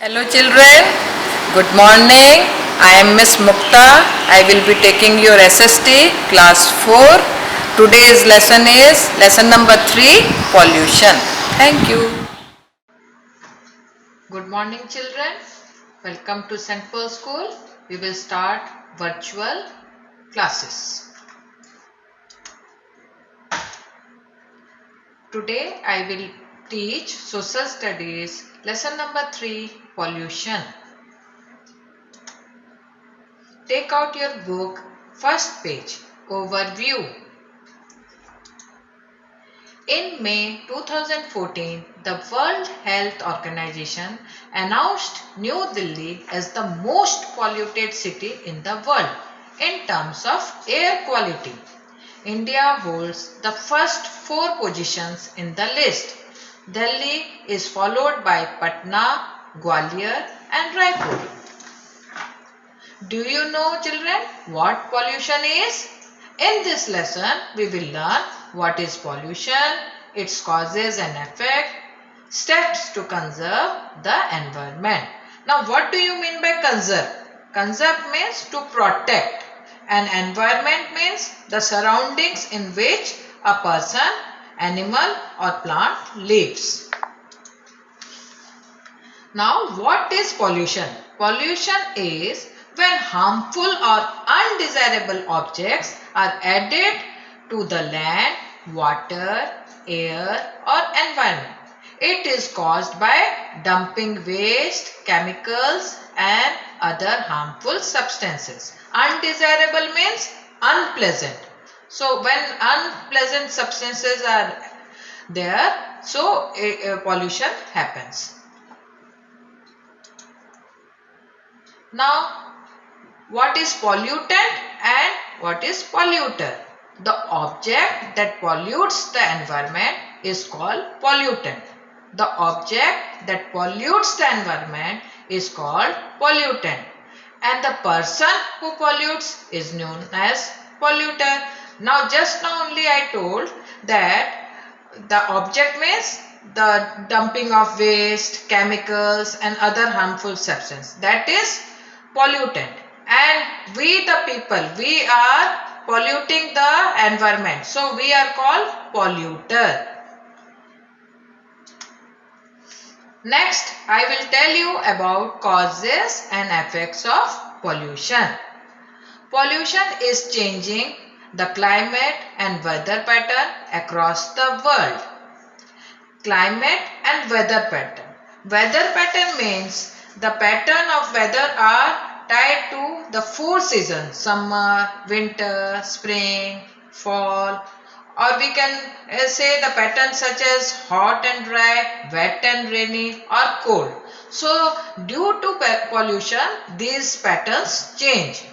Hello children, good morning. I am Miss Mukta. I will be taking your SST class 4. Today's lesson is lesson number 3, pollution. Thank you. Good morning children. Welcome to St. Paul School. We will start virtual classes. Today I will teach social studies lesson number 3, pollution. Take out your book, first page, overview. In May 2014, the World Health Organization announced New Delhi as the most polluted city in the world in terms of air quality. India holds the first 4 positions in the list. Delhi is followed by Patna, Gwalior and Raipur. Do you know children what pollution is? In this lesson we will learn what is pollution, its causes and effect, steps to conserve the environment. Now what do you mean by conserve? Conserve means to protect and environment means the surroundings in which a person, animal or plant lives. Now what is pollution? Pollution is when harmful or undesirable objects are added to the land, water, air or environment. It is caused by dumping waste, chemicals and other harmful substances. Undesirable means unpleasant. So when unpleasant substances are there, so pollution happens. Now what is pollutant and what is polluter? The object that pollutes the environment is called pollutant. The object that pollutes the environment is called pollutant. And the person who pollutes is known as polluter. Now just now only I told that the object means the dumping of waste, chemicals and other harmful substances. That is pollutant. And we the people, we are polluting the environment. So we are called polluter. Next, I will tell you about causes and effects of pollution. Pollution is changing the climate and weather pattern across the world. Climate and weather pattern. Weather pattern means the pattern of weather are tied to the 4 seasons, summer, winter, spring, fall, or we can say the patterns such as hot and dry, wet and rainy or cold. So due to pollution these patterns change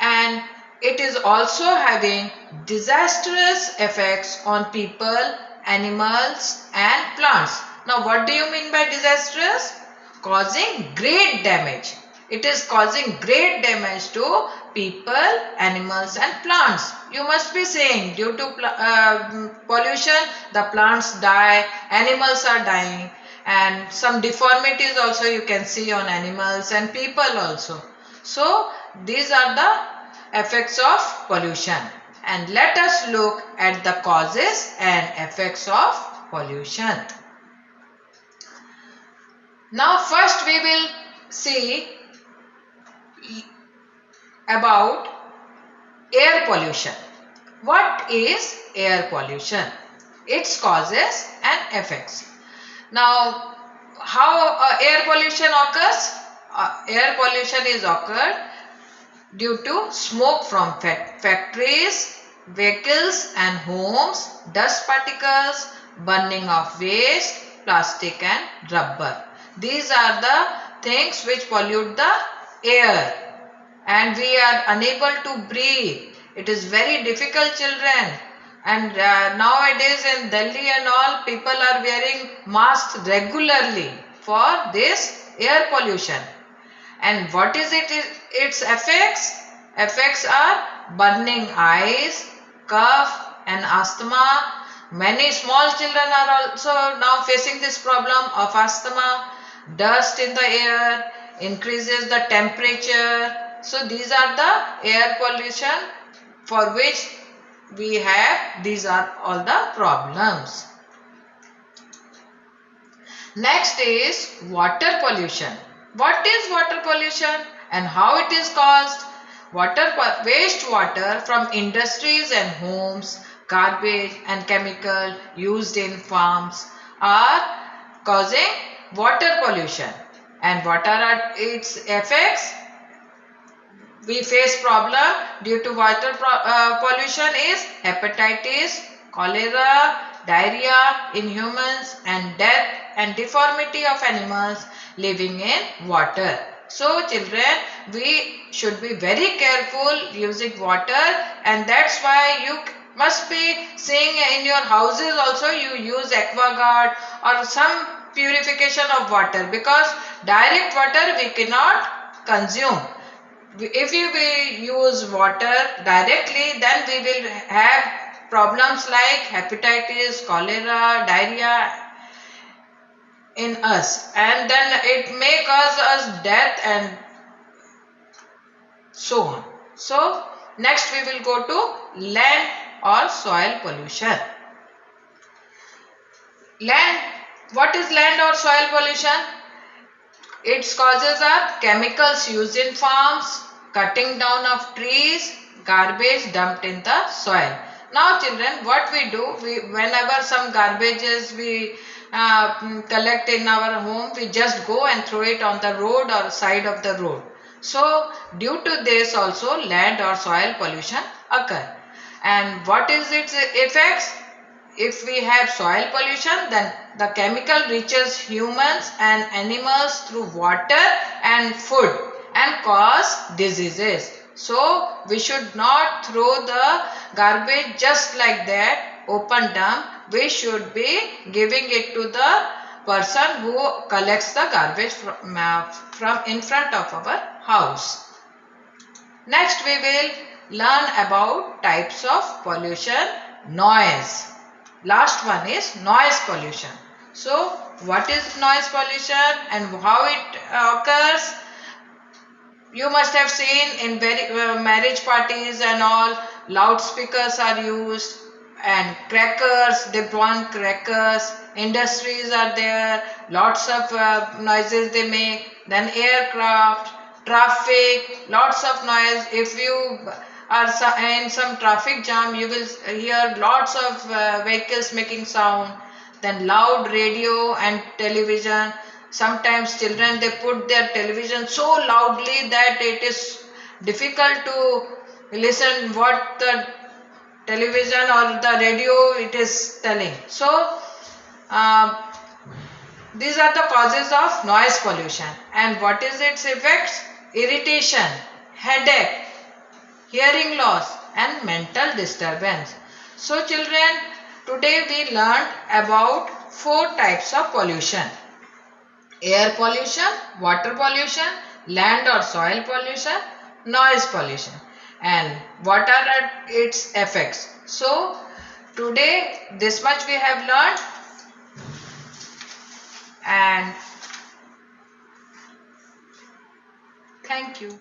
and it is also having disastrous effects on people, animals and plants. Now what do you mean by disastrous? Causing great damage. It is causing great damage to people, animals and plants. You must be saying due to pollution the plants die, animals are dying and some deformities also you can see on animals and people also. So these are the effects of pollution and let us look at the causes and effects of pollution. Now first we will see about air pollution. What is air pollution? Its causes and effects. Now how air pollution occurs? Air pollution is occurred due to smoke from factories, vehicles and homes, dust particles, burning of waste, plastic and rubber. These are the things which pollute the air and we are unable to breathe. It is very difficult children and nowadays in Delhi and all people are wearing masks regularly for this air pollution. And what is it? Its effects? Effects are burning eyes, cough and asthma. Many small children are also now facing this problem of asthma. dust in the air, increases the temperature. So these are the air pollution for which we have, these are all the problems. Next is water pollution. What is water pollution and how it is caused? Wastewater from industries and homes, garbage and chemical used in farms are causing water pollution. And what are its effects? We face problem due to water pollution is hepatitis, cholera, diarrhea in humans, and death and deformity of animals living in water. So children, we should be very careful using water, and that's why you must be seeing in your houses also you use aquaguard or some purification of water, because direct water we cannot consume. If we use water directly, then we will have problems like hepatitis, cholera, diarrhea in us, and then it may cause us death and so on. So next we will go to land or soil pollution. Land, what is land or soil pollution? Its causes are chemicals used in farms, cutting down of trees, garbage dumped in the soil. Now children, what we do, whenever some garbages we collect in our home, we just go and throw it on the road or side of the road. So due to this also land or soil pollution occur. And what is its effects? If we have soil pollution, then the chemical reaches humans and animals through water and food and cause diseases. So we should not throw the garbage just like that, open dump. We should be giving it to the person who collects the garbage from in front of our house. Next we will learn about types of pollution. Noise. Last one is noise pollution. So what is noise pollution and how it occurs? You must have seen in marriage parties and all, loudspeakers are used and crackers, they burn crackers, industries are there, lots of noises they make, then aircraft, traffic, lots of noise. If you are in some traffic jam, you will hear lots of vehicles making sound. Then loud radio and television. Sometimes children, they put their television so loudly that it is difficult to listen what the television or the radio it is telling. So these are the causes of noise pollution. And what is its effects? Irritation, headache, hearing loss and mental disturbance. So children, today we learned about 4 types of pollution: air pollution, water pollution, land or soil pollution, noise pollution, and what are its effects. So today this much we have learned, and thank you.